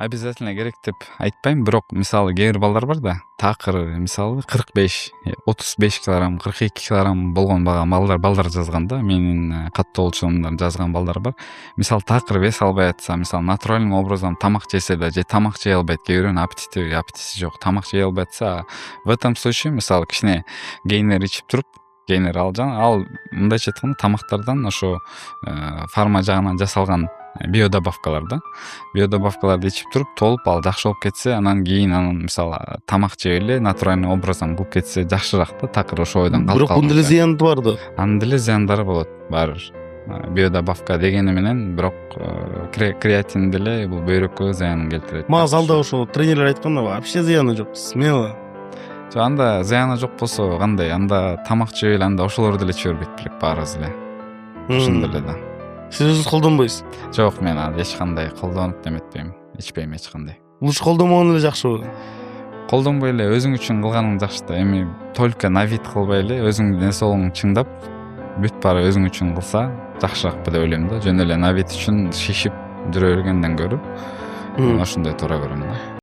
обязательно керек деп айтпайм, бирок мисалы кээ бир балдар бар да, такыр мисалы 45, 35 килограмм, 42 килограмм болгон балдар жазган да, менин каттоолчумдар жазган балдар бар. Мисалы такыр вес албай атса, мисалы натуральный образом тамак жесе да, же тамак жей албайт, кээ бирөөнүн аппетити жок, тамак жей албай атса, в этом случае мисалы кичине гейнер ичип туруп, гейнер ал мындайча айтканда тамактардан ошо фарма жагынан жасалган биодобавкалар да. Биодобавкаларды ичип туруп толуп ал жакшы болуп кетсе, анан кийин мисалы тамак жеп эле натуральный образом кылып кетсе жакшыраак да, такыр ошо ойдон калып бирок мындай эле зыяны бар да. Анын деле зыяндары болот баары бир. Биодобавка дегени менен бирок креатин деле бул бөйрөккө зыянын келтирет. Мага залда ошо тренерлер айткан да, вообще зыяны жок, смело. Жок, анда зыяны жок болсо кандай? Анда тамак жеп эле анда ошолор деле иче бербейт белек, баарыбыз эле. Ошондой эле да. Сиз өзүңүз колдонбойсуз? Жок, мен ал эч кандай колдонуп эметпейм, ичпейм эч кандай. Лучше колдонбогон эле жакшыбы? Колдонбой эле өзүң үчүн кылганың жакшы да. Эми только на вид кылбай эле өзүңдүн ден чыңдап, бүт баары өзүң үчүн кылса жакшыраак деп ойлойм да. Жөн эле на вид үчүн шишип жүрө бергенден көрө ошондой туура көрөм да.